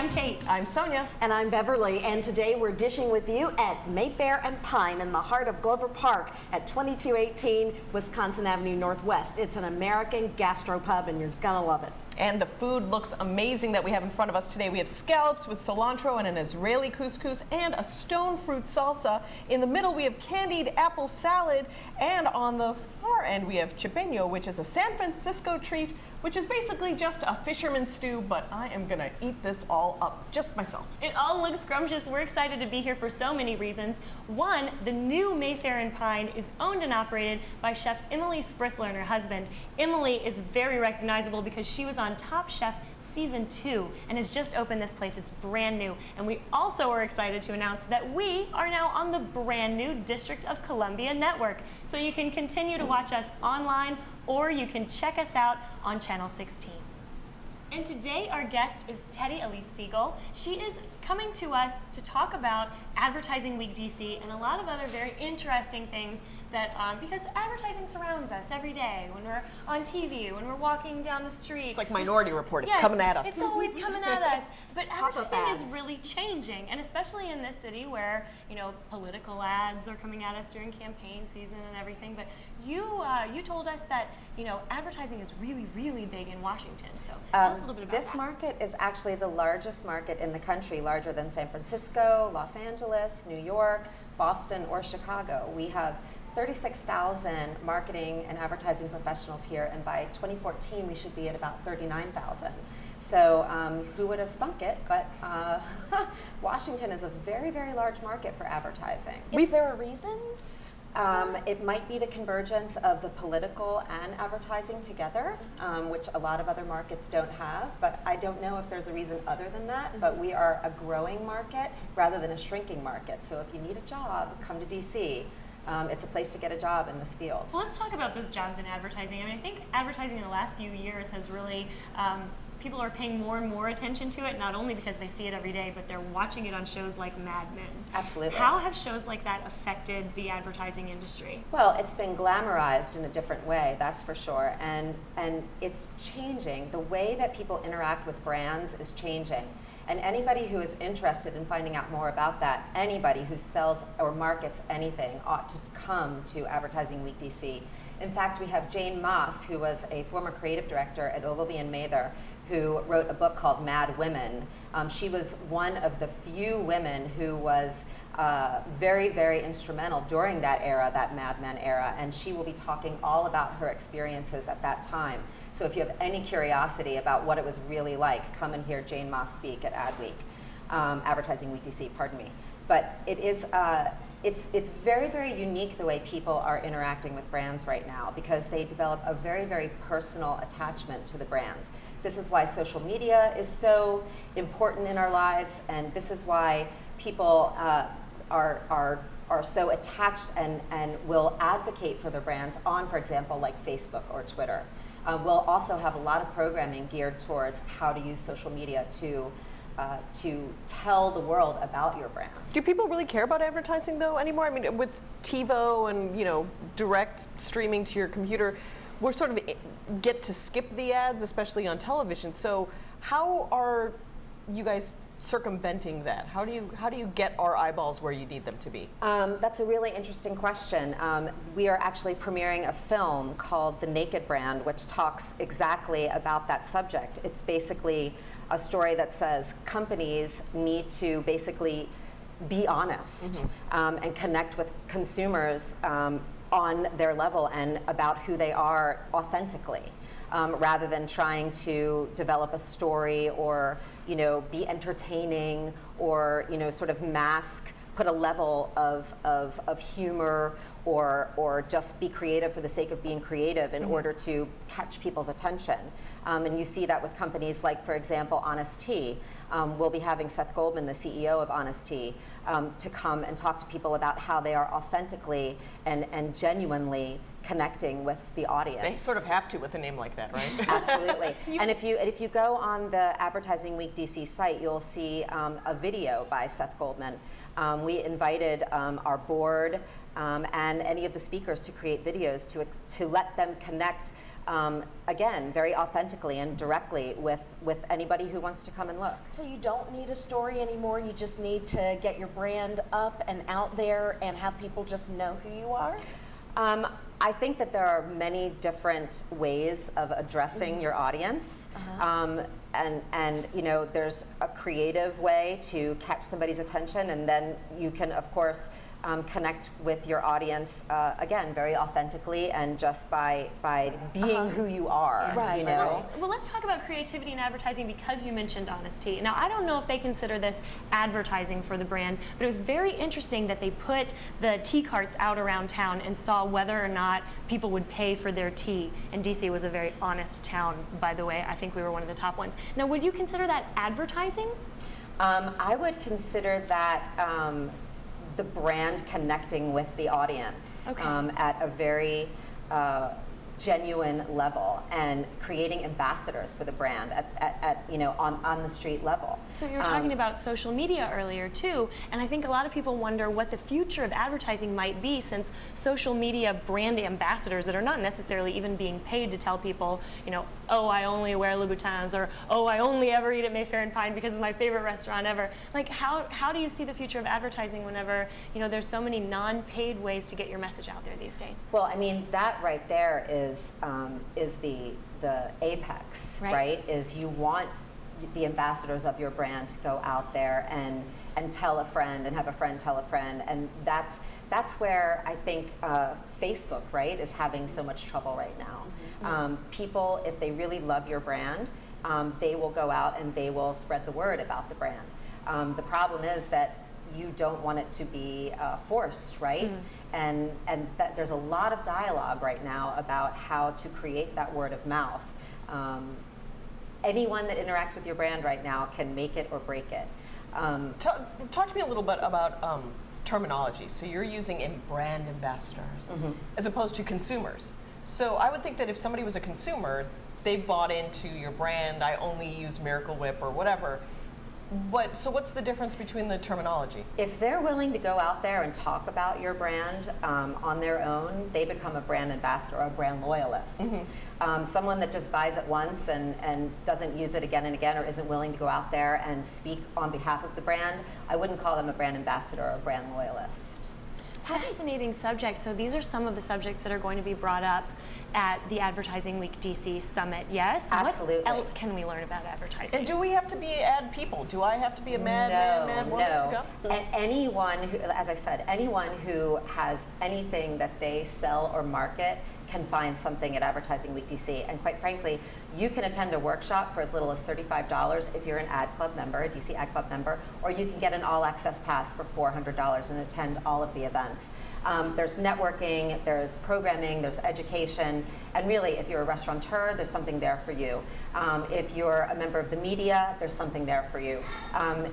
I'm Kate. I'm Sonya. And I'm Beverly, and today we're dishing with you at Mayfair and Pine in the heart of Glover Park at 2218 Wisconsin Avenue Northwest. It's an American gastropub, and you're gonna love it. And the food looks amazing that we have in front of us today. We have scallops with cilantro and an Israeli couscous and a stone fruit salsa. In the middle, we have candied apple salad. And on the far end, we have chipeño, which is a San Francisco treat, which is basically just a fisherman's stew, but I am gonna eat this all up, just myself. It all looks scrumptious. We're excited to be here for so many reasons. One, the new Mayfair and Pine is owned and operated by Chef Emily Sprisler and her husband. Emily is very recognizable because she was on Top Chef Season 2 and has just opened this place. It's brand new. And we also are excited to announce that we are now on the brand new District of Columbia network. So you can continue to watch us online, or you can check us out on Channel 16. And today our guest is Teddi Alyce Segal. She is coming to us to talk about Advertising Week DC and a lot of other very interesting things that, because advertising surrounds us every day when we're on TV, when we're walking down the street. It's like Minority Report, it's yes, coming at us. It's always coming at us. But advertising is really changing, and especially in this city where, you know, political ads are coming at us during campaign season and everything. But you told us that, you know, advertising is really, really big in Washington. So tell us a little bit about this that. market is actually the largest market in the country, larger than San Francisco, Los Angeles, New York, Boston, or Chicago. We have 36,000 marketing and advertising professionals here, and by 2014 we should be at about 39,000. So who would have thunk it, but Washington is a very, very large market for advertising. Is there a reason? It might be the convergence of the political and advertising together, which a lot of other markets don't have, but I don't know if there's a reason other than that, but we are a growing market rather than a shrinking market. So if you need a job, come to DC. It's a place to get a job in this field. So let's talk about those jobs in advertising. I mean, I think advertising in the last few years has really, people are paying more and more attention to it, not only because they see it every day, but they're watching it on shows like Mad Men. Absolutely. How have shows like that affected the advertising industry? Well, it's been glamorized in a different way, that's for sure, and it's changing. The way that people interact with brands is changing. And anybody who is interested in finding out more about that, anybody who sells or markets anything ought to come to Advertising Week DC. In fact, we have Jane Moss, who was a former creative director at Ogilvy and Mather, who wrote a book called Mad Women. She was one of the few women who was very, very instrumental during that era, that Mad Men era, and she will be talking all about her experiences at that time. So if you have any curiosity about what it was really like, come and hear Jane Moss speak at Advertising Week DC, pardon me. But it is, it's very, very unique the way people are interacting with brands right now, because they develop a very, very personal attachment to the brands. This is why social media is so important in our lives, and this is why people are so attached and will advocate for their brands on, for example, like Facebook or Twitter. We'll also have a lot of programming geared towards how to use social media to tell the world about your brand. Do people really care about advertising though anymore? I mean, with TiVo and, you know, direct streaming to your computer, we're sort of get to skip the ads, especially on television. So how are you guys circumventing that? How do you get our eyeballs where you need them to be? That's a really interesting question. We are actually premiering a film called The Naked Brand, which talks exactly about that subject. It's basically a story that says companies need to basically be honest and connect with consumers on their level and about who they are authentically. Rather than trying to develop a story or, you know, be entertaining or, you know, sort of mask, put a level of humor or just be creative for the sake of being creative in order to catch people's attention. And you see that with companies like, for example, Honest Tea. We'll be having Seth Goldman, the CEO of Honest Tea, to come and talk to people about how they are authentically and genuinely connecting with the audience. They sort of have to with a name like that, right? Absolutely. And if you go on the Advertising Week DC site, you'll see a video by Seth Goldman. We invited our board, and any of the speakers to create videos to let them connect, again, very authentically and directly with anybody who wants to come and look. So you don't need a story anymore, you just need to get your brand up and out there and have people just know who you are? I think that there are many different ways of addressing your audience. And you know, there's a creative way to catch somebody's attention, and then you can, of course, connect with your audience, again, very authentically and just by being who you are, you know? Well, let's talk about creativity and advertising because you mentioned honesty. Now, I don't know if they consider this advertising for the brand, but it was very interesting that they put the tea carts out around town and saw whether or not people would pay for their tea. And DC was a very honest town, by the way. I think we were one of the top ones. Now, would you consider that advertising? I would consider that the brand connecting with the audience at a very genuine level and creating ambassadors for the brand at you know, on the street level. So you were talking about social media earlier too, and I think a lot of people wonder what the future of advertising might be, since social media brand ambassadors that are not necessarily even being paid to tell people, you know, oh, I only wear Louboutins, or oh, I only ever eat at Mayfair and Pine because it's my favorite restaurant ever. Like, how do you see the future of advertising whenever, you know, there's so many non-paid ways to get your message out there these days? Well, I mean, that right there is the apex, right? Is you want the ambassadors of your brand to go out there and tell a friend and have a friend tell a friend, and that's where I think Facebook, right, is having so much trouble right now. People, if they really love your brand, they will go out and they will spread the word about the brand. The problem is that you don't want it to be forced, right? And that there's a lot of dialogue right now about how to create that word of mouth. Anyone that interacts with your brand right now can make it or break it. Talk to me a little bit about terminology. So you're using brand ambassadors as opposed to consumers. So I would think that if somebody was a consumer, they bought into your brand, I only use Miracle Whip or whatever. So what's the difference between the terminology? If they're willing to go out there and talk about your brand on their own, they become a brand ambassador or a brand loyalist. Someone that just buys it once and doesn't use it again and again, or isn't willing to go out there and speak on behalf of the brand, I wouldn't call them a brand ambassador or a brand loyalist. Fascinating subject. So these are some of the subjects that are going to be brought up at the Advertising Week DC Summit, yes? Absolutely. What else can we learn about advertising? And do we have to be ad people? Do I have to be a mad woman to go? And anyone who, as I said, anyone who has anything that they sell or market can find something at Advertising Week DC. And quite frankly, you can attend a workshop for as little as $35 if you're an Ad Club member, a DC Ad Club member, or you can get an all-access pass for $400 and attend all of the events. There's networking, there's programming, there's education, and really, if you're a restaurateur, there's something there for you. If you're a member of the media, there's something there for you.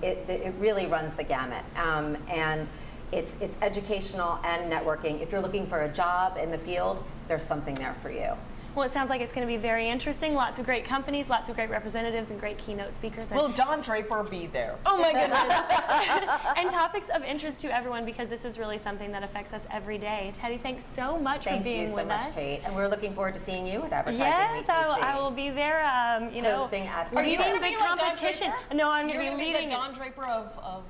It really runs the gamut. And it's educational and networking. If you're looking for a job in the field, there's something there for you. Well, it sounds like it's going to be very interesting. Lots of great companies, lots of great representatives, and great keynote speakers. Will Don Draper be there? Oh my goodness. And topics of interest to everyone, because this is really something that affects us every day. Teddi, thanks so much for being with us. Thank you so much, Kate. And we're looking forward to seeing you at Advertising Week DC. Yes, I will be there. You know, hosting ad. Are you leading a big competition? No, I'm going to be leading the Don Draper of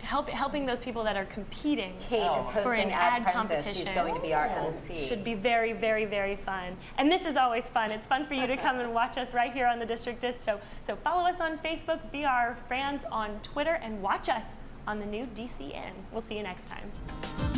helping those people that are competing. Kate is for hosting an ad Apprentice. competition. She's going to be our MC. Should be very, very, very fun. And this is always fun. It's fun for you to come and watch us right here on the District Disc Show. So follow us on Facebook, be our fans on Twitter, and watch us on the new DCN. We'll see you next time.